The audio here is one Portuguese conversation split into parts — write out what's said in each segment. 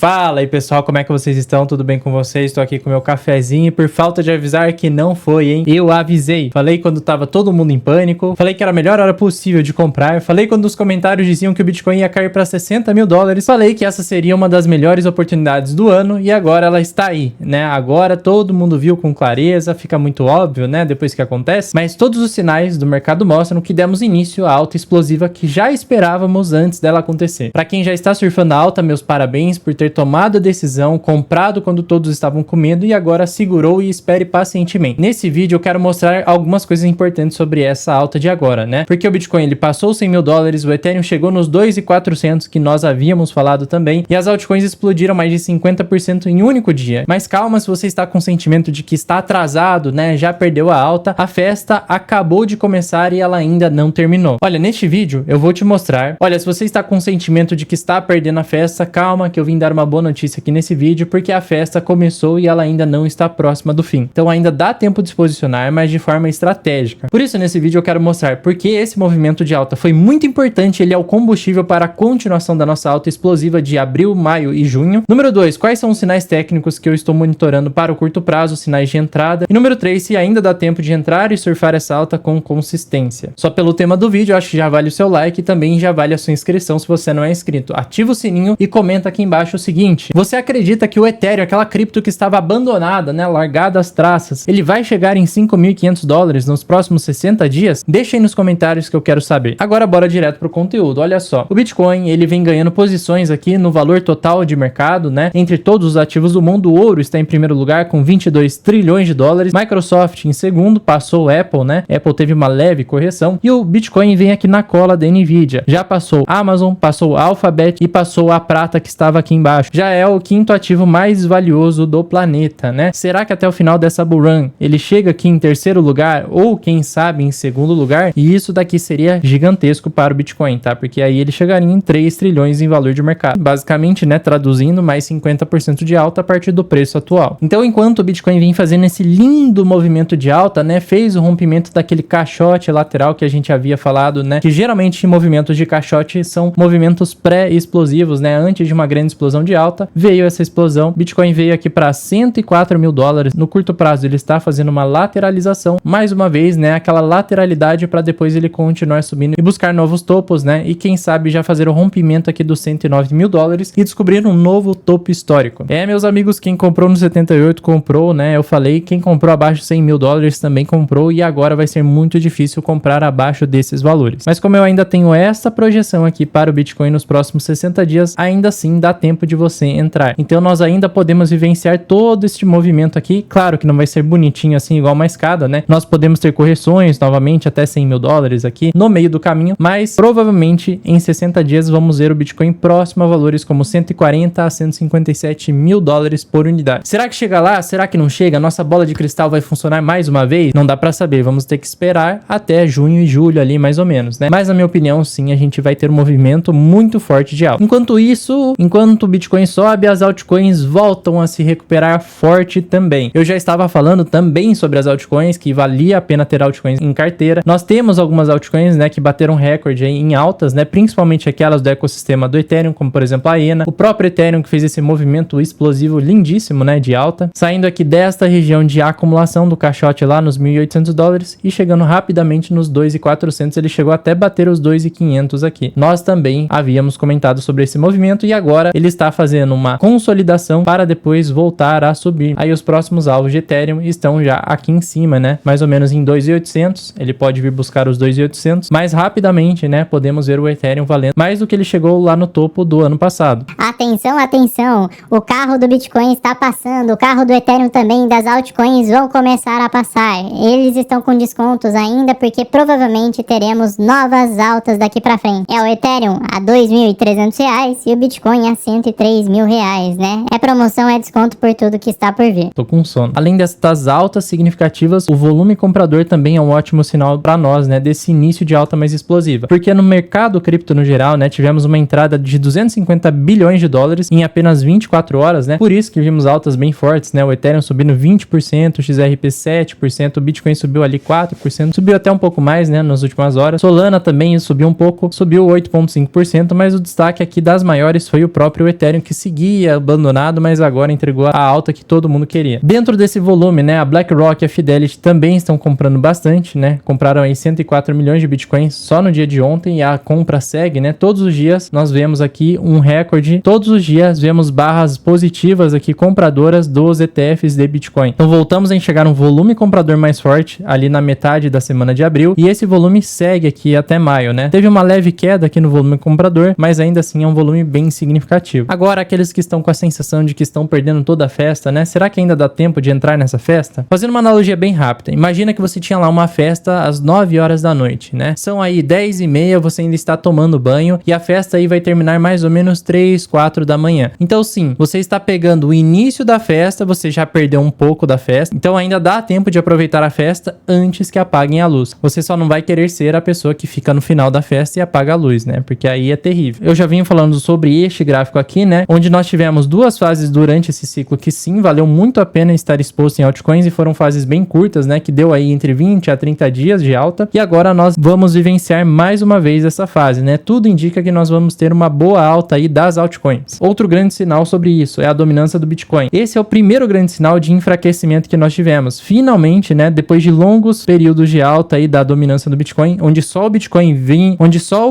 Fala aí pessoal, como é que vocês estão? Tudo bem com vocês? Estou aqui com meu cafezinho e por falta de avisar que não foi, hein? Eu avisei. Falei quando tava todo mundo em pânico, falei que era a melhor hora possível de comprar, falei quando os comentários diziam que o Bitcoin ia cair para 60 mil dólares, falei que essa seria uma das melhores oportunidades do ano e agora ela está aí, né? Agora todo mundo viu com clareza, fica muito óbvio, né? Depois que acontece, mas todos os sinais do mercado mostram que demos início à alta explosiva que já esperávamos antes dela acontecer. Para quem já está surfando a alta, meus parabéns por ter tomado a decisão, comprado quando todos estavam com medo e agora segurou e espere pacientemente. Nesse vídeo eu quero mostrar algumas coisas importantes sobre essa alta de agora, né? Porque o Bitcoin ele passou 100 mil dólares, o Ethereum chegou nos 2.400 que nós havíamos falado também e as altcoins explodiram mais de 50% em um único dia. Mas calma, se você está com o sentimento de que está atrasado, né? Já perdeu a alta, a festa acabou de começar e ela ainda não terminou. Olha, neste vídeo eu vou te mostrar. Olha, se você está com o sentimento de que está perdendo a festa, calma que eu vim dar uma boa notícia aqui nesse vídeo, porque a festa começou e ela ainda não está próxima do fim. Então ainda dá tempo de se posicionar, mas de forma estratégica. Por isso nesse vídeo eu quero mostrar porque esse movimento de alta foi muito importante, ele é o combustível para a continuação da nossa alta explosiva de abril, maio e junho. Número 2, quais são os sinais técnicos que eu estou monitorando para o curto prazo, sinais de entrada. E número 3, se ainda dá tempo de entrar e surfar essa alta com consistência. Só pelo tema do vídeo, eu acho que já vale o seu like e também já vale a sua inscrição se você não é inscrito. Ativa o sininho e comenta aqui embaixo o seguinte: você acredita que o Ethereum, aquela cripto que estava abandonada, né, largada às traças, ele vai chegar em 5.500 dólares nos próximos 60 dias? Deixa aí nos comentários que eu quero saber. Agora bora direto pro conteúdo. Olha só, o Bitcoin, ele vem ganhando posições aqui no valor total de mercado, né, entre todos os ativos do mundo. O ouro está em primeiro lugar com 22 trilhões de dólares, Microsoft em segundo, passou o Apple, né, Apple teve uma leve correção, e o Bitcoin vem aqui na cola da Nvidia. Já passou Amazon, passou Alphabet e passou a prata que estava aqui embaixo. Já é o quinto ativo mais valioso do planeta, né? Será que até o final dessa bull run ele chega aqui em terceiro lugar ou quem sabe em segundo lugar? E isso daqui seria gigantesco para o Bitcoin, tá? Porque aí ele chegaria em 3 trilhões em valor de mercado. Basicamente, né, traduzindo, mais 50% de alta a partir do preço atual. Então, enquanto o Bitcoin vem fazendo esse lindo movimento de alta, né, fez o rompimento daquele caixote lateral que a gente havia falado, né, que geralmente movimentos de caixote são movimentos pré-explosivos, né, antes de uma grande explosão de alta, veio essa explosão, Bitcoin veio aqui para 104 mil dólares, no curto prazo ele está fazendo uma lateralização, mais uma vez, né, aquela lateralidade para depois ele continuar subindo e buscar novos topos, né, e quem sabe já fazer o rompimento aqui dos 109 mil dólares e descobrir um novo topo histórico. Meus amigos, quem comprou no 78 comprou, né, eu falei, quem comprou abaixo de 100 mil dólares também comprou e agora vai ser muito difícil comprar abaixo desses valores. Mas como eu ainda tenho essa projeção aqui para o Bitcoin nos próximos 60 dias, ainda assim dá tempo de você entrar. Então nós ainda podemos vivenciar todo este movimento aqui. Claro que não vai ser bonitinho assim igual uma escada, né? Nós podemos ter correções novamente até 100 mil dólares aqui no meio do caminho, mas provavelmente em 60 dias vamos ver o Bitcoin próximo a valores como 140 a 157 mil dólares por unidade. Será que chega lá? Será que não chega? Nossa bola de cristal vai funcionar mais uma vez? Não dá para saber. Vamos ter que esperar até junho e julho ali mais ou menos, né? Mas na minha opinião, sim, a gente vai ter um movimento muito forte de alta. Enquanto isso, enquanto o Bitcoin sobe, as altcoins voltam a se recuperar forte também. Eu já estava falando também sobre as altcoins, que valia a pena ter altcoins em carteira. Nós temos algumas altcoins, né, que bateram recorde aí em altas, né, principalmente aquelas do ecossistema do Ethereum, como por exemplo a ENA, o próprio Ethereum que fez esse movimento explosivo lindíssimo, né, de alta, saindo aqui desta região de acumulação do caixote lá nos 1.800 dólares e chegando rapidamente nos 2.400, ele chegou até bater os 2.500 aqui. Nós também havíamos comentado sobre esse movimento e agora ele está fazendo uma consolidação para depois voltar a subir. Aí os próximos alvos de Ethereum estão já aqui em cima, né? Mais ou menos em 2.800, ele pode vir buscar os 2.800, mais rapidamente, né? Podemos ver o Ethereum valendo mais do que ele chegou lá no topo do ano passado. Atenção, atenção, o carro do Bitcoin está passando, o carro do Ethereum também, das altcoins vão começar a passar. Eles estão com descontos ainda porque provavelmente teremos novas altas daqui pra frente. É o Ethereum a R$2.300 e o Bitcoin a R$103.000, né? É promoção, é desconto por tudo que está por vir. Tô com sono. Além destas altas significativas, o volume comprador também é um ótimo sinal para nós, né, desse início de alta mais explosiva. Porque no mercado cripto no geral, né, tivemos uma entrada de 250 bilhões de dólares em apenas 24 horas, né? Por isso que vimos altas bem fortes, né? O Ethereum subindo 20%, o XRP 7%, o Bitcoin subiu ali 4%, subiu até um pouco mais, né, nas últimas horas. Solana também subiu um pouco, subiu 8,5%, mas o destaque aqui das maiores foi o próprio Ethereum Ethereum que seguia abandonado, mas agora entregou a alta que todo mundo queria. Dentro desse volume, né, a BlackRock e a Fidelity também estão comprando bastante, né? Compraram aí 104 milhões de bitcoins só no dia de ontem e a compra segue, né? Todos os dias nós vemos aqui um recorde, todos os dias vemos barras positivas aqui compradoras dos ETFs de Bitcoin. Então voltamos a enxergar um volume comprador mais forte ali na metade da semana de abril e esse volume segue aqui até maio, né? Teve uma leve queda aqui no volume comprador, mas ainda assim é um volume bem significativo. Agora, aqueles que estão com a sensação de que estão perdendo toda a festa, né? Será que ainda dá tempo de entrar nessa festa? Fazendo uma analogia bem rápida, imagina que você tinha lá uma festa às 9 horas da noite, né? São aí 10h30, você ainda está tomando banho e a festa aí vai terminar mais ou menos 3, 4 da manhã. Então sim, você está pegando o início da festa, você já perdeu um pouco da festa, então ainda dá tempo de aproveitar a festa antes que apaguem a luz. Você só não vai querer ser a pessoa que fica no final da festa e apaga a luz, né? Porque aí é terrível. Eu já vim falando sobre este gráfico aqui, né? Onde nós tivemos duas fases durante esse ciclo que sim, valeu muito a pena estar exposto em altcoins e foram fases bem curtas, né? Que deu aí entre 20 a 30 dias de alta e agora nós vamos vivenciar mais uma vez essa fase, né? Tudo indica que nós vamos ter uma boa alta aí das altcoins. Outro grande sinal sobre isso é a dominância do Bitcoin. Esse é o primeiro grande sinal de enfraquecimento que nós tivemos. Finalmente, né? Depois de longos períodos de alta aí da dominância do Bitcoin, onde só o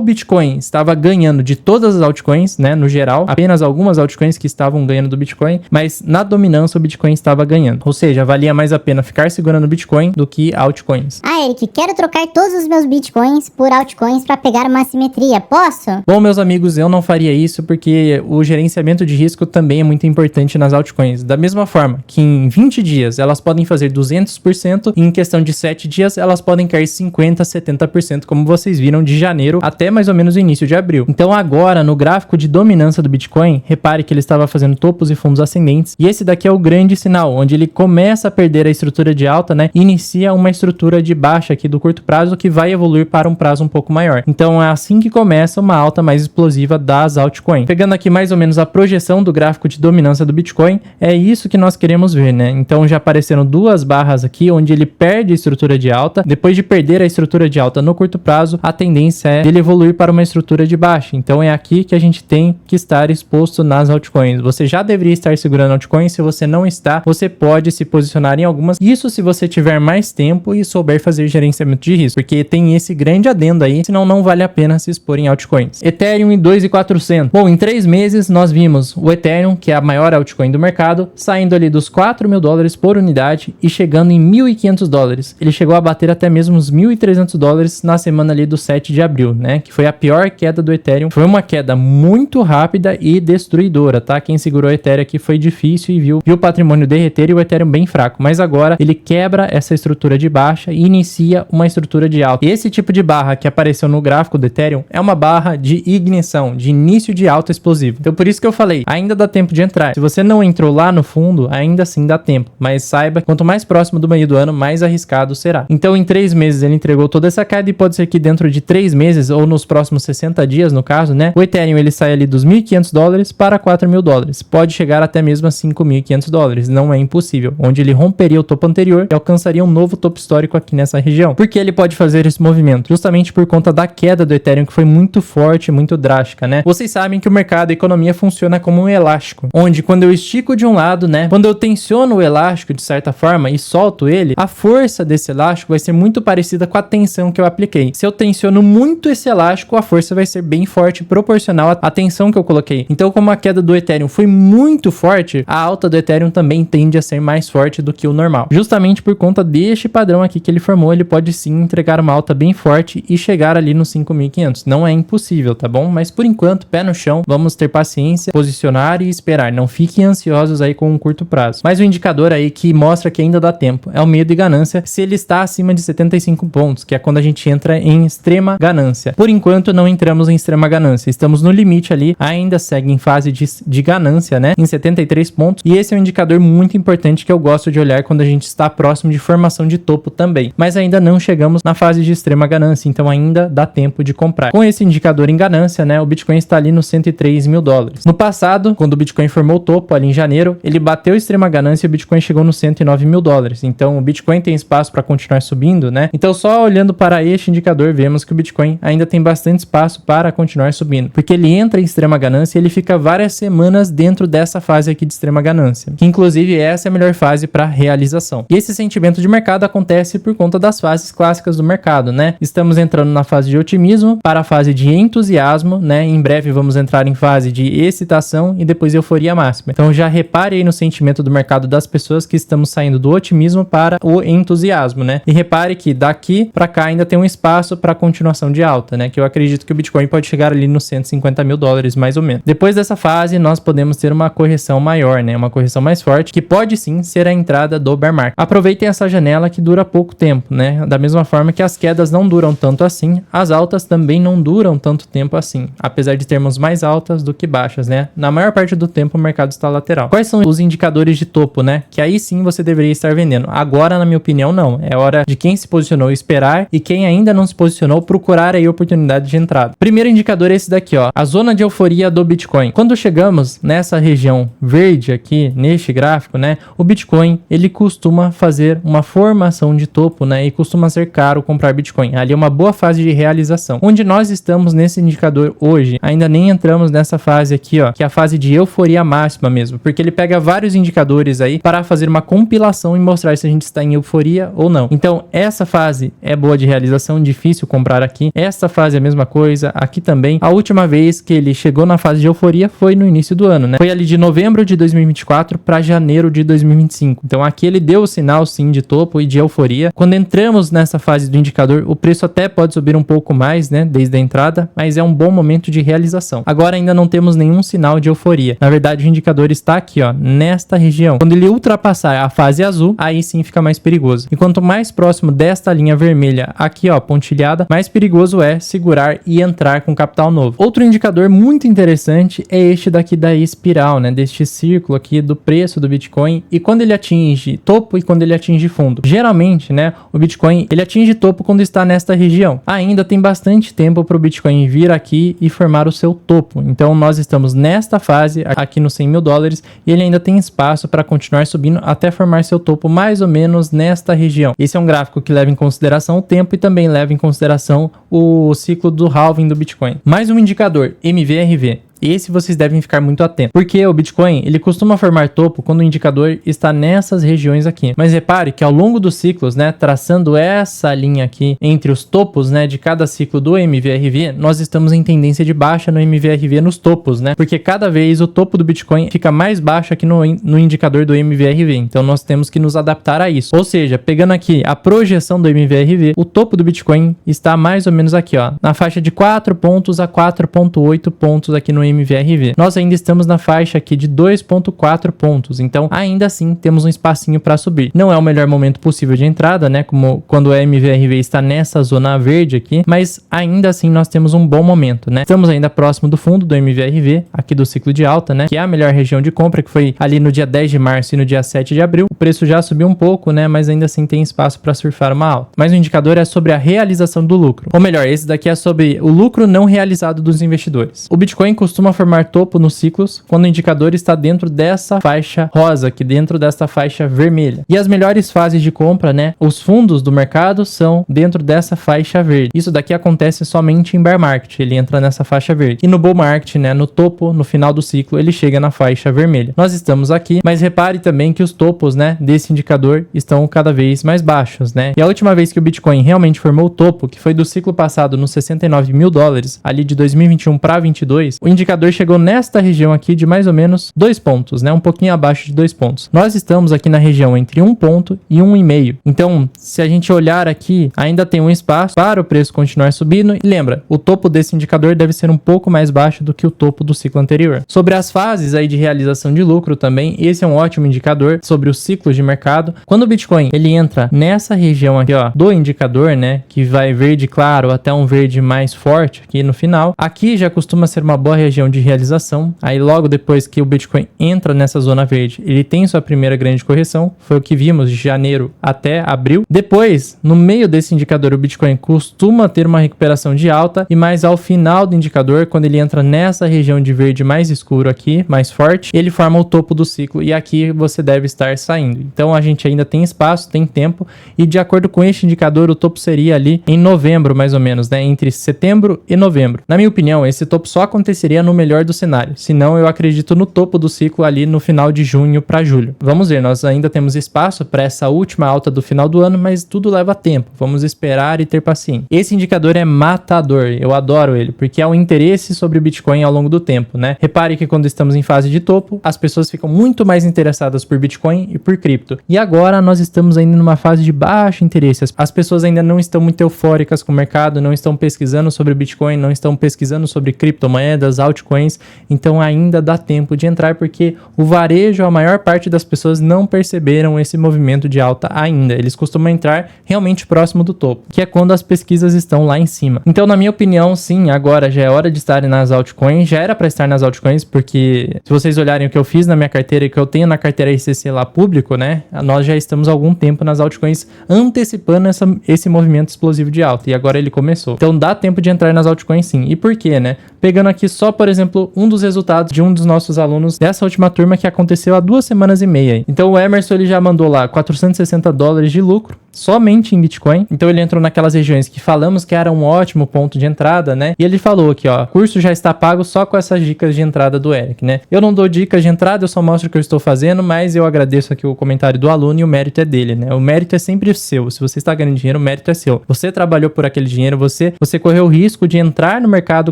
Bitcoin estava ganhando de todas as altcoins, né? No geral, apenas algumas altcoins que estavam ganhando do Bitcoin, mas na dominância o Bitcoin estava ganhando. Ou seja, valia mais a pena ficar segurando o Bitcoin do que altcoins. Ah, Eric, quero trocar todos os meus Bitcoins por altcoins para pegar uma simetria. Posso? Bom, meus amigos, eu não faria isso porque o gerenciamento de risco também é muito importante nas altcoins. Da mesma forma que em 20 dias elas podem fazer 200% e em questão de 7 dias elas podem cair 50%, 70%, como vocês viram de janeiro até mais ou menos o início de abril. Então agora, no gráfico de dominância do Bitcoin, repare que ele estava fazendo topos e fundos ascendentes e esse daqui é o grande sinal, onde ele começa a perder a estrutura de alta, né? Inicia uma estrutura de baixa aqui do curto prazo que vai evoluir para um prazo um pouco maior. Então é assim que começa uma alta mais explosiva das altcoins. Pegando aqui mais ou menos a projeção do gráfico de dominância do Bitcoin, é isso que nós queremos ver, né? Então já apareceram duas barras aqui, onde ele perde a estrutura de alta. Depois de perder a estrutura de alta no curto prazo, a tendência é ele evoluir para uma estrutura de baixa. Então é aqui que a gente tem que estar exposto nas altcoins. Você já deveria estar segurando altcoins. Se você não está, você pode se posicionar em algumas. Isso se você tiver mais tempo e souber fazer gerenciamento de risco, porque tem esse grande adendo aí, senão não vale a pena se expor em altcoins. Ethereum em 2.400. Bom, em 3 meses nós vimos o Ethereum, que é a maior altcoin do mercado, saindo ali dos $4.000 por unidade e chegando em $1.500. Ele chegou a bater até mesmo os $1.300 na semana ali do 7 de abril, né? Que foi a pior queda do Ethereum. Foi uma queda muito rápida e destruidora, tá? Quem segurou o Ethereum aqui foi difícil e viu o patrimônio derreter e o Ethereum bem fraco. Mas agora ele quebra essa estrutura de baixa e inicia uma estrutura de alta. Esse tipo de barra que apareceu no gráfico do Ethereum é uma barra de ignição, de início de alta explosiva. Então por isso que eu falei, ainda dá tempo de entrar. Se você não entrou lá no fundo, ainda assim dá tempo. Mas saiba, quanto mais próximo do meio do ano, mais arriscado será. Então em 3 meses ele entregou toda essa queda e pode ser que dentro de 3 meses ou nos próximos 60 dias, no caso, né? O Ethereum ele sai ali dos $1.500 para $4.000. Pode chegar até mesmo a $5.500. Não é impossível. Onde ele romperia o topo anterior e alcançaria um novo topo histórico aqui nessa região. Por que ele pode fazer esse movimento? Justamente por conta da queda do Ethereum, que foi muito forte, muito drástica, né? Vocês sabem que o mercado, a economia funciona como um elástico, onde quando eu estico de um lado, né? Quando eu tensiono o elástico de certa forma e solto ele, a força desse elástico vai ser muito parecida com a tensão que eu apliquei. Se eu tensiono muito esse elástico, a força vai ser bem forte, proporcional à tensão que eu coloquei. Então, como a queda do Ethereum foi muito forte, a alta do Ethereum também tende a ser mais forte do que o normal. Justamente por conta deste padrão aqui que ele formou, ele pode sim entregar uma alta bem forte e chegar ali nos 5.500. Não é impossível, tá bom? Mas por enquanto, pé no chão, vamos ter paciência, posicionar e esperar. Não fiquem ansiosos aí com um curto prazo. Mas o indicador aí que mostra que ainda dá tempo é o medo e ganância, se ele está acima de 75 pontos, que é quando a gente entra em extrema ganância. Por enquanto, não entramos em extrema ganância. Estamos no limite ali, ainda segue em fase de ganância, né? Em 73 pontos. E esse é um indicador muito importante que eu gosto de olhar quando a gente está próximo de formação de topo também. Mas ainda não chegamos na fase de extrema ganância, então ainda dá tempo de comprar. Com esse indicador em ganância, né? O Bitcoin está ali nos $103.000. No passado, quando o Bitcoin formou o topo ali em janeiro, ele bateu extrema ganância e o Bitcoin chegou nos $109.000. Então o Bitcoin tem espaço para continuar subindo, né? Então só olhando para este indicador, vemos que o Bitcoin ainda tem bastante espaço para continuar subindo, porque ele entra em extrema ganância e ele fica fica várias semanas dentro dessa fase aqui de extrema ganância, que inclusive essa é a melhor fase para realização. E esse sentimento de mercado acontece por conta das fases clássicas do mercado, né? Estamos entrando na fase de otimismo para a fase de entusiasmo, né? Em breve vamos entrar em fase de excitação e depois euforia máxima. Então já repare aí no sentimento do mercado das pessoas que estamos saindo do otimismo para o entusiasmo, né? E repare que daqui para cá ainda tem um espaço para continuação de alta, né? Que eu acredito que o Bitcoin pode chegar ali nos 150 mil dólares mais ou menos. Depois dessa fase nós podemos ter uma correção maior, né? Uma correção mais forte que pode sim ser a entrada do bear market. Aproveitem essa janela que dura pouco tempo, né? Da mesma forma que as quedas não duram tanto assim, as altas também não duram tanto tempo assim, apesar de termos mais altas do que baixas, né? Na maior parte do tempo o mercado está lateral. Quais são os indicadores de topo, né? Que aí sim você deveria estar vendendo. Agora, na minha opinião, não. É hora de quem se posicionou esperar e quem ainda não se posicionou procurar aí oportunidade de entrada. Primeiro indicador é esse daqui, ó. A zona de euforia do Bitcoin. Quando chegamos nessa região verde aqui, neste gráfico, né? O Bitcoin, ele costuma fazer uma formação de topo, né? E costuma ser caro comprar Bitcoin. Ali é uma boa fase de realização. Onde nós estamos nesse indicador hoje, ainda nem entramos nessa fase aqui, ó, que é a fase de euforia máxima mesmo, porque ele pega vários indicadores aí para fazer uma compilação e mostrar se a gente está em euforia ou não. Então, essa fase é boa de realização, difícil comprar aqui. Essa fase é a mesma coisa, aqui também. A última vez que ele chegou na fase de euforia foi no início do ano, né? Foi ali de novembro de 2024 para janeiro de 2025. Então, aqui ele deu o sinal sim de topo e de euforia. Quando entramos nessa fase do indicador, o preço até pode subir um pouco mais, né, desde a entrada, mas é um bom momento de realização. Agora ainda não temos nenhum sinal de euforia. Na verdade, o indicador está aqui, ó, nesta região. Quando ele ultrapassar a fase azul, aí sim fica mais perigoso. E quanto mais próximo desta linha vermelha aqui, ó, pontilhada, mais perigoso é segurar e entrar com capital novo. Outro indicador muito interessante é este daqui da espiral, né, deste círculo aqui do preço do Bitcoin e quando ele atinge topo e quando ele atinge fundo. Geralmente, né, o Bitcoin, ele atinge topo quando está nesta região. Ainda tem bastante tempo para o Bitcoin vir aqui e formar o seu topo. Então, nós estamos nesta fase aqui nos 100 mil dólares e ele ainda tem espaço para continuar subindo até formar seu topo mais ou menos nesta região. Esse é um gráfico que leva em consideração o tempo e também leva em consideração o ciclo do halving do Bitcoin. Mais um indicador, MVRV. Esse vocês devem ficar muito atentos, porque o Bitcoin, ele costuma formar topo quando o indicador está nessas regiões aqui. Mas repare que ao longo dos ciclos, né, traçando essa linha aqui entre os topos, né, de cada ciclo do MVRV, nós estamos em tendência de baixa no MVRV nos topos, né, porque cada vez o topo do Bitcoin fica mais baixo aqui no indicador do MVRV. Então nós temos que nos adaptar a isso. Ou seja, pegando aqui a projeção do MVRV, o topo do Bitcoin está mais ou menos aqui, ó, na faixa de 4 pontos a 4,8 pontos aqui no MVRV. Nós ainda estamos na faixa aqui de 2,4 pontos, então ainda assim temos um espacinho para subir. Não é o melhor momento possível de entrada, né, como quando o MVRV está nessa zona verde aqui, mas ainda assim nós temos um bom momento, né? Estamos ainda próximo do fundo do MVRV, aqui do ciclo de alta, né, que é a melhor região de compra, que foi ali no dia 10 de março e no dia 7 de abril. O preço já subiu um pouco, né, mas ainda assim tem espaço para surfar uma alta. Mas o indicador é sobre a realização do lucro. Ou melhor, esse daqui é sobre o lucro não realizado dos investidores. O Bitcoin costuma formar topo nos ciclos quando o indicador está dentro dessa faixa rosa, aqui dentro dessa faixa vermelha. E as melhores fases de compra, né, os fundos do mercado são dentro dessa faixa verde. Isso daqui acontece somente em bear market, ele entra nessa faixa verde. E no bull market, né, no topo, no final do ciclo, ele chega na faixa vermelha. Nós estamos aqui, mas repare também que os topos, né, desse indicador estão cada vez mais baixos, né? E a última vez que o Bitcoin realmente formou o topo, que foi do ciclo passado nos 69 mil dólares, ali de 2021 para 22, o indicador chegou nesta região aqui de mais ou menos 2 pontos, né? Um pouquinho abaixo de 2 pontos. Nós estamos aqui na região entre 1 ponto e 1,5. Então, se a gente olhar aqui, ainda tem um espaço para o preço continuar subindo. E lembra, o topo desse indicador deve ser um pouco mais baixo do que o topo do ciclo anterior. Sobre as fases aí de realização de lucro também, esse é um ótimo indicador sobre os ciclos de mercado. Quando o Bitcoin, ele entra nessa região aqui, ó, do indicador, né, que vai verde claro até um verde mais forte aqui no final, aqui já costuma ser uma boa região de realização. Aí logo depois que o Bitcoin entra nessa zona verde, ele tem sua primeira grande correção, foi o que vimos de janeiro até abril. Depois, no meio desse indicador, o Bitcoin costuma ter uma recuperação de alta e mais ao final do indicador, quando ele entra nessa região de verde mais escuro aqui, mais forte, ele forma o topo do ciclo e aqui você deve estar saindo. Então a gente ainda tem espaço, tem tempo e de acordo com este indicador, o topo seria ali em novembro mais ou menos, né, entre setembro e novembro. Na minha opinião, esse topo só aconteceria no melhor do cenário. Se não, eu acredito no topo do ciclo ali no final de junho para julho. Vamos ver, nós ainda temos espaço para essa última alta do final do ano, mas tudo leva tempo. Vamos esperar e ter paciência. Esse indicador é matador, eu adoro ele, porque é um interesse sobre o Bitcoin ao longo do tempo, né? Repare que quando estamos em fase de topo, as pessoas ficam muito mais interessadas por Bitcoin e por cripto. E agora nós estamos ainda numa fase de baixo interesse. As pessoas ainda não estão muito eufóricas com o mercado, não estão pesquisando sobre Bitcoin, não estão pesquisando sobre criptomoedas, altcoins, então ainda dá tempo de entrar, porque o varejo, a maior parte das pessoas não perceberam esse movimento de alta ainda. Eles costumam entrar realmente próximo do topo, que é quando as pesquisas estão lá em cima. Então, na minha opinião, sim, agora já é hora de estar nas altcoins, já era para estar nas altcoins, porque se vocês olharem o que eu fiz na minha carteira e que eu tenho na carteira ICC lá público, né, nós já estamos há algum tempo nas altcoins antecipando esse movimento explosivo de alta, e agora ele começou. Então dá tempo de entrar nas altcoins sim. E por quê, né? Pegando aqui só, por exemplo, um dos resultados de um dos nossos alunos dessa última turma que aconteceu há 2 semanas e meia. Então o Emerson, ele já mandou lá $460 de lucro, somente em Bitcoin. Então ele entrou naquelas regiões que falamos que era um ótimo ponto de entrada, né? E ele falou aqui, ó, o curso já está pago só com essas dicas de entrada do Eric, né? Eu não dou dicas de entrada, eu só mostro o que eu estou fazendo, mas eu agradeço aqui o comentário do aluno e o mérito é dele, né? O mérito é sempre seu. Se você está ganhando dinheiro, o mérito é seu. Você trabalhou por aquele dinheiro, você correu o risco de entrar no mercado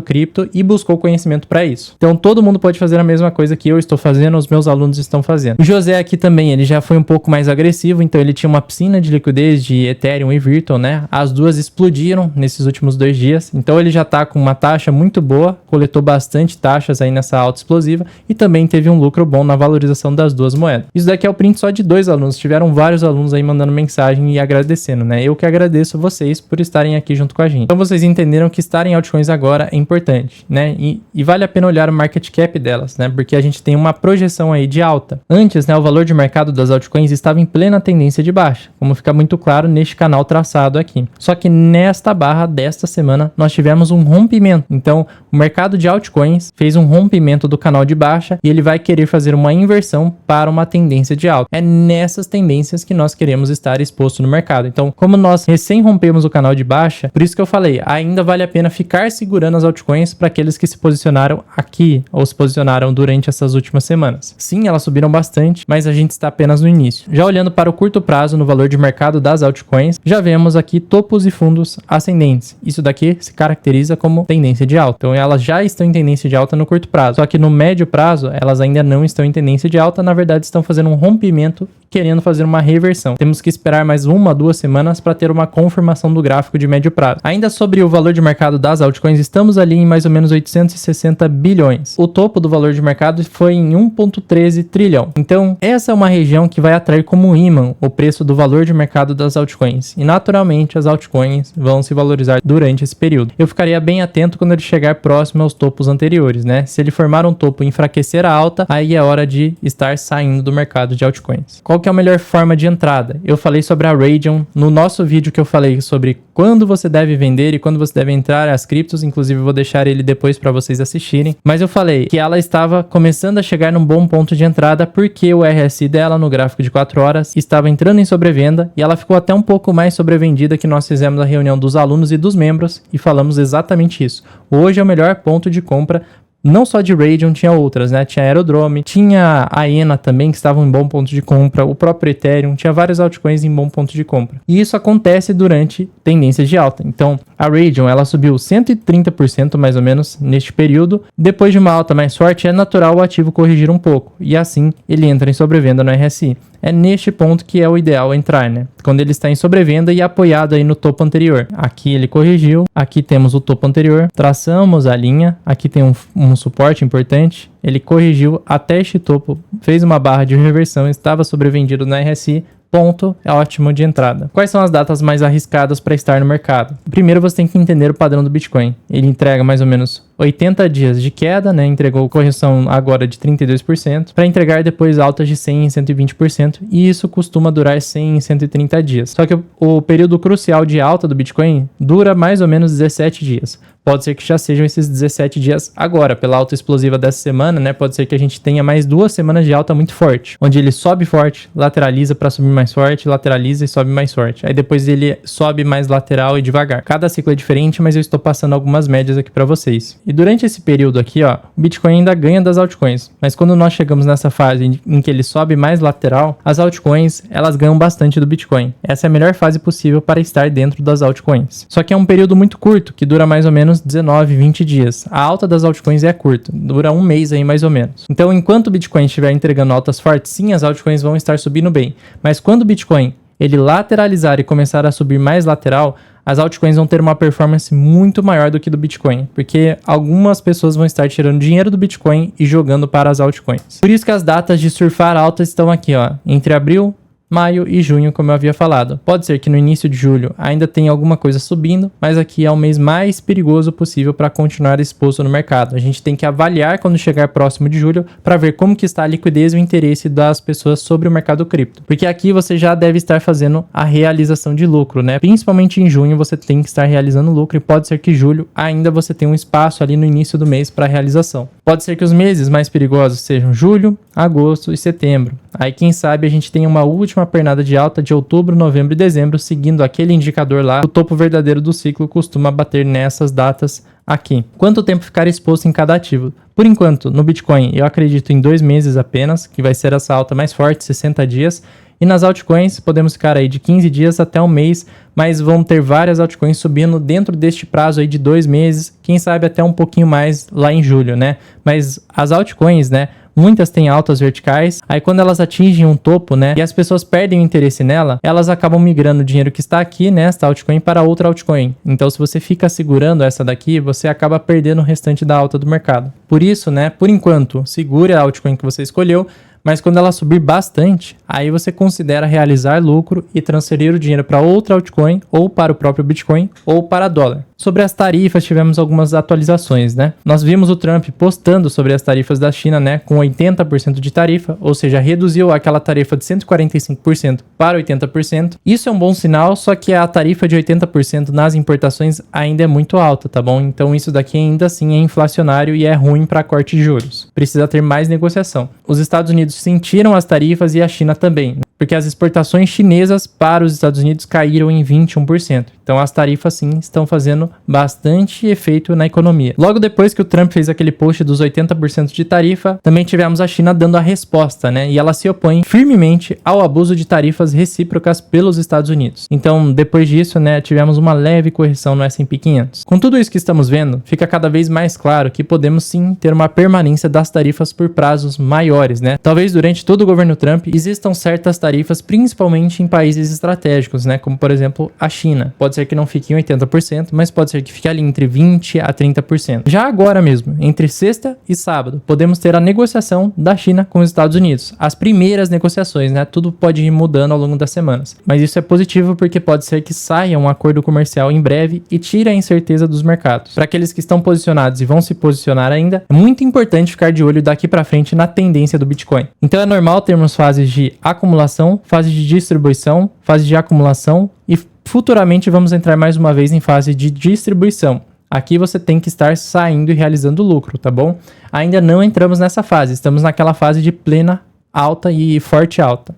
cripto e buscou conhecimento para isso. Então todo mundo pode fazer a mesma coisa que eu estou fazendo, os meus alunos estão fazendo. O José aqui também, ele já foi um pouco mais agressivo, então ele tinha uma piscina de liquidez de Ethereum e Virtual, né? As duas explodiram nesses últimos 2 dias, então ele já tá com uma taxa muito boa, coletou bastante taxas aí nessa alta explosiva e também teve um lucro bom na valorização das duas moedas. Isso daqui é o print só de 2 alunos, tiveram vários alunos aí mandando mensagem e agradecendo, né? Eu que agradeço vocês por estarem aqui junto com a gente. Então vocês entenderam que estar em altcoins agora é importante, né? E vale a pena olhar o market cap delas, né? Porque a gente tem uma projeção aí de alta. Antes, né, o valor de mercado das altcoins estava em plena tendência de baixa, como fica muito claro neste canal traçado aqui. Só que nesta barra desta semana nós tivemos um rompimento. Então, o mercado de altcoins fez um rompimento do canal de baixa e ele vai querer fazer uma inversão para uma tendência de alta. É nessas tendências que nós queremos estar exposto no mercado. Então, como nós recém rompemos o canal de baixa, por isso que eu falei, ainda vale a pena ficar segurando as altcoins para aqueles que se posicionaram aqui ou se posicionaram durante essas últimas semanas. Sim, elas subiram bastante, mas a gente está apenas no início. Já olhando para o curto prazo no valor de mercado das altcoins, já vemos aqui topos e fundos ascendentes. Isso daqui se caracteriza como tendência de alta. Então elas já estão em tendência de alta no curto prazo. Só que no médio prazo, elas ainda não estão em tendência de alta, na verdade estão fazendo um rompimento, querendo fazer uma reversão. Temos que esperar mais 1 a 2 semanas para ter uma confirmação do gráfico de médio prazo. Ainda sobre o valor de mercado das altcoins, estamos ali em mais ou menos 860 bilhões. O topo do valor de mercado foi em 1,13 trilhão. Então, essa é uma região que vai atrair como imã o preço do valor de mercado das altcoins. E naturalmente, as altcoins vão se valorizar durante esse período. Eu ficaria bem atento quando ele chegar próximo aos topos anteriores, né? Se ele formar um topo e enfraquecer a alta, aí é hora de estar saindo do mercado de altcoins. Qual que é a melhor forma de entrada? Eu falei sobre a Raydium no nosso vídeo que eu falei sobre quando você deve vender e quando você deve entrar as criptos, inclusive eu vou deixar ele depois para vocês assistirem, mas eu falei que ela estava começando a chegar num bom ponto de entrada porque o RSI dela no gráfico de 4 horas estava entrando em sobrevenda e ela ficou até um pouco mais sobrevendida, que nós fizemos a reunião dos alunos e dos membros e falamos exatamente isso. Hoje é o melhor ponto de compra. Não só de Raydium, tinha outras, né? Tinha Aerodrome, tinha a ENA também, que estavam em bom ponto de compra, o próprio Ethereum, tinha vários altcoins em bom ponto de compra. E isso acontece durante tendências de alta. Então, a Raydium, ela subiu 130% mais ou menos neste período. Depois de uma alta mais forte, é natural o ativo corrigir um pouco. E assim, ele entra em sobrevenda no RSI. É neste ponto que é o ideal entrar, né? Quando ele está em sobrevenda e apoiado aí no topo anterior. Aqui ele corrigiu, aqui temos o topo anterior, traçamos a linha, aqui tem um suporte importante, ele corrigiu até este topo, fez uma barra de reversão, estava sobrevendido na RSI, ponto, é ótimo de entrada. Quais são as datas mais arriscadas para estar no mercado? Primeiro você tem que entender o padrão do Bitcoin. Ele entrega mais ou menos 80 dias de queda, né? Entregou correção agora de 32%, para entregar depois altas de 100% e 120%, e isso costuma durar 100 e 130 dias. Só que o período crucial de alta do Bitcoin dura mais ou menos 17 dias. Pode ser que já sejam esses 17 dias agora, pela alta explosiva dessa semana, né? Pode ser que a gente tenha mais 2 semanas de alta muito forte, onde ele sobe forte, lateraliza para subir mais forte, lateraliza e sobe mais forte. Aí depois ele sobe mais lateral e devagar. Cada ciclo é diferente, mas eu estou passando algumas médias aqui para vocês. E durante esse período aqui, ó, o Bitcoin ainda ganha das altcoins. Mas quando nós chegamos nessa fase em que ele sobe mais lateral, as altcoins, elas ganham bastante do Bitcoin. Essa é a melhor fase possível para estar dentro das altcoins. Só que é um período muito curto, que dura mais ou menos 19, 20 dias. A alta das altcoins é curta, dura um mês aí mais ou menos. Então, enquanto o Bitcoin estiver entregando altas fortes, sim, as altcoins vão estar subindo bem. Mas quando o Bitcoin ele lateralizar e começar a subir mais lateral, as altcoins vão ter uma performance muito maior do que do Bitcoin, porque algumas pessoas vão estar tirando dinheiro do Bitcoin e jogando para as altcoins. Por isso que as datas de surfar alta estão aqui, ó, entre abril, maio e junho, como eu havia falado. Pode ser que no início de julho ainda tenha alguma coisa subindo, mas aqui é o mês mais perigoso possível para continuar exposto no mercado. A gente tem que avaliar quando chegar próximo de julho para ver como que está a liquidez e o interesse das pessoas sobre o mercado cripto. Porque aqui você já deve estar fazendo a realização de lucro, né? Principalmente em junho você tem que estar realizando lucro e pode ser que julho ainda você tenha um espaço ali no início do mês para realização. Pode ser que os meses mais perigosos sejam julho, agosto e setembro. Aí quem sabe a gente tem uma última pernada de alta de outubro, novembro e dezembro, seguindo aquele indicador lá. O topo verdadeiro do ciclo costuma bater nessas datas aqui. Quanto tempo ficar exposto em cada ativo? Por enquanto, no Bitcoin, eu acredito em 2 meses apenas, que vai ser essa alta mais forte, 60 dias. E nas altcoins, podemos ficar aí de 15 dias até um mês, mas vão ter várias altcoins subindo dentro deste prazo aí de 2 meses, quem sabe até um pouquinho mais lá em julho, né? Mas as altcoins, né? Muitas têm altas verticais, aí quando elas atingem um topo, né, e as pessoas perdem o interesse nela, elas acabam migrando o dinheiro que está aqui nesta altcoin para outra altcoin. Então, se você fica segurando essa daqui, você acaba perdendo o restante da alta do mercado. Por isso, né, por enquanto, segure a altcoin que você escolheu, mas quando ela subir bastante, aí você considera realizar lucro e transferir o dinheiro para outra altcoin, ou para o próprio Bitcoin, ou para dólar. Sobre as tarifas, tivemos algumas atualizações, né? Nós vimos o Trump postando sobre as tarifas da China, né? Com 80% de tarifa, ou seja, reduziu aquela tarifa de 145% para 80%. Isso é um bom sinal, só que a tarifa de 80% nas importações ainda é muito alta, tá bom? Então isso daqui ainda assim é inflacionário e é ruim para corte de juros. Precisa ter mais negociação. Os Estados Unidos sentiram as tarifas e a China também, porque as exportações chinesas para os Estados Unidos caíram em 21%. Então as tarifas sim estão fazendo bastante efeito na economia. Logo depois que o Trump fez aquele post dos 80% de tarifa, também tivemos a China dando a resposta, né? E ela se opõe firmemente ao abuso de tarifas recíprocas pelos Estados Unidos. Então, depois disso, né, tivemos uma leve correção no S&P 500. Com tudo isso que estamos vendo, fica cada vez mais claro que podemos sim ter uma permanência das tarifas por prazos maiores, né? Talvez durante todo o governo Trump existam certas tarifas, principalmente em países estratégicos, né? Como, por exemplo, a China. Pode ser que não fique em 80%, mas pode ser que fique ali entre 20% a 30%. Já agora mesmo, entre sexta e sábado, podemos ter a negociação da China com os Estados Unidos. As primeiras negociações, né? Tudo pode ir mudando ao longo das semanas. Mas isso é positivo porque pode ser que saia um acordo comercial em breve e tire a incerteza dos mercados. Para aqueles que estão posicionados e vão se posicionar ainda, é muito importante ficar de olho daqui para frente na tendência do Bitcoin. Então é normal termos fases de acumulação, fase de distribuição, fase de acumulação e futuramente vamos entrar mais uma vez em fase de distribuição. Aqui você tem que estar saindo e realizando lucro, tá bom? Ainda não entramos nessa fase, estamos naquela fase de plena alta e forte alta.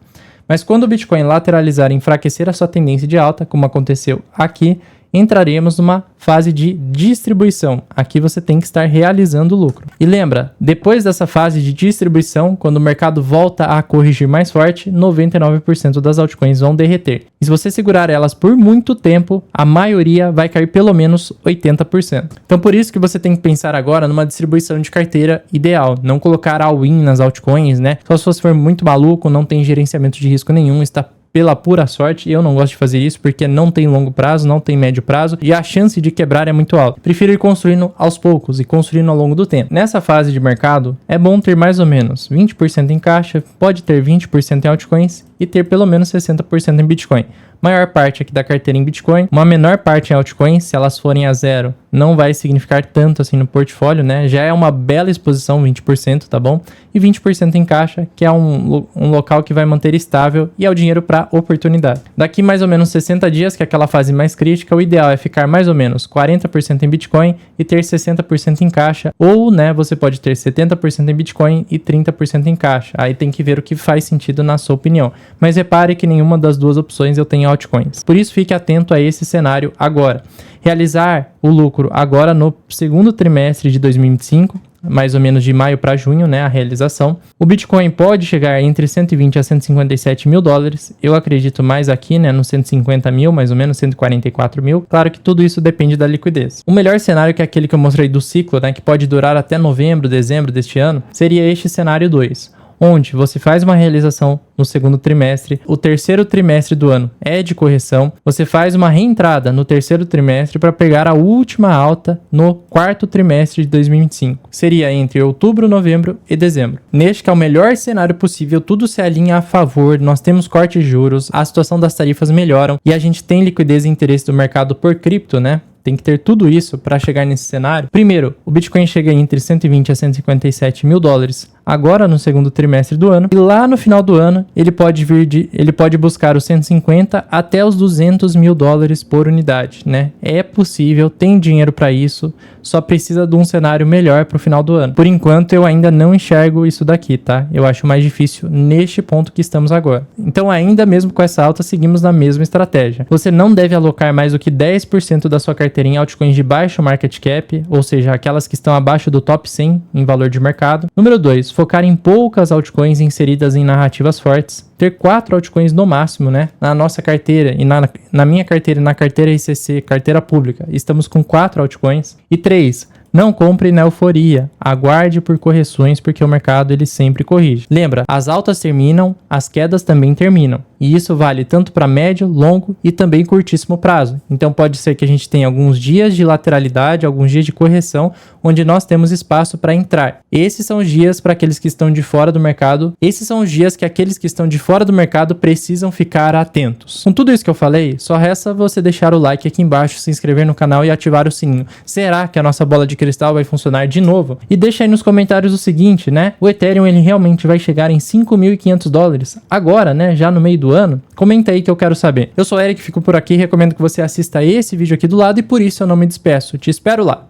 Mas quando o Bitcoin lateralizar e enfraquecer a sua tendência de alta, como aconteceu aqui, entraremos numa fase de distribuição. Aqui você tem que estar realizando lucro. E lembra, depois dessa fase de distribuição, quando o mercado volta a corrigir mais forte, 99% das altcoins vão derreter. E se você segurar elas por muito tempo, a maioria vai cair pelo menos 80%. Então por isso que você tem que pensar agora numa distribuição de carteira ideal. Não colocar all-in nas altcoins, né? Só se você for muito maluco, não tem gerenciamento de risco nenhum, está pela pura sorte. Eu não gosto de fazer isso porque não tem longo prazo, não tem médio prazo e a chance de quebrar é muito alta. Prefiro ir construindo aos poucos e construindo ao longo do tempo. Nessa fase de mercado, é bom ter mais ou menos 20% em caixa, pode ter 20% em altcoins e ter pelo menos 60% em Bitcoin. Maior parte aqui da carteira em Bitcoin, uma menor parte em altcoins, se elas forem a zero, não vai significar tanto assim no portfólio, né? Já é uma bela exposição, 20%, tá bom? E 20% em caixa, que é um local que vai manter estável e é o dinheiro para oportunidade. Daqui mais ou menos 60 dias, que é aquela fase mais crítica, o ideal é ficar mais ou menos 40% em Bitcoin e ter 60% em caixa, ou, né, você pode ter 70% em Bitcoin e 30% em caixa. Aí tem que ver o que faz sentido na sua opinião. Mas repare que nenhuma das duas opções eu tenho altcoins. Por isso, fique atento a esse cenário agora. Realizar o lucro agora no segundo trimestre de 2025, mais ou menos de maio para junho, né, a realização. O Bitcoin pode chegar entre 120 a 157 mil dólares. Eu acredito mais aqui, né, nos 150 mil, mais ou menos 144 mil. Claro que tudo isso depende da liquidez. O melhor cenário, que é aquele que eu mostrei do ciclo, né, que pode durar até novembro, dezembro deste ano, seria este cenário 2. Onde você faz uma realização no segundo trimestre, o terceiro trimestre do ano é de correção, você faz uma reentrada no terceiro trimestre para pegar a última alta no quarto trimestre de 2025. Seria entre outubro, novembro e dezembro. Neste que é o melhor cenário possível, tudo se alinha a favor, nós temos corte de juros, a situação das tarifas melhoram e a gente tem liquidez e interesse do mercado por cripto, né? Tem que ter tudo isso para chegar nesse cenário. Primeiro, o Bitcoin chega entre 120 a 157 mil dólares agora no segundo trimestre do ano. E lá no final do ano, ele pode buscar os 150 até os 200 mil dólares por unidade, né? É possível, tem dinheiro para isso, só precisa de um cenário melhor para o final do ano. Por enquanto, eu ainda não enxergo isso daqui, tá? Eu acho mais difícil neste ponto que estamos agora. Então, ainda mesmo com essa alta, seguimos na mesma estratégia. Você não deve alocar mais do que 10% da sua carteira em altcoins de baixo market cap, ou seja, aquelas que estão abaixo do top 100 em valor de mercado. Número 2, focar em poucas altcoins inseridas em narrativas fortes. Ter 4 altcoins no máximo, né? Na nossa carteira e na minha carteira e na carteira RCC, carteira pública, estamos com 4 altcoins. E 3, não compre na euforia, aguarde por correções porque o mercado ele sempre corrige. Lembra, as altas terminam, as quedas também terminam. E isso vale tanto para médio, longo e também curtíssimo prazo. Então pode ser que a gente tenha alguns dias de lateralidade, alguns dias de correção, onde nós temos espaço para entrar. Esses são os dias para aqueles que estão de fora do mercado. Esses são os dias que aqueles que estão de fora do mercado precisam ficar atentos. Com tudo isso que eu falei, só resta você deixar o like aqui embaixo, se inscrever no canal e ativar o sininho. Será que a nossa bola de cristal vai funcionar de novo? E deixa aí nos comentários o seguinte, né? O Ethereum ele realmente vai chegar em 5.500 dólares agora, né? Já no meio do ano? Comenta aí que eu quero saber. Eu sou o Eric, fico por aqui, recomendo que você assista esse vídeo aqui do lado e por isso eu não me despeço. Te espero lá.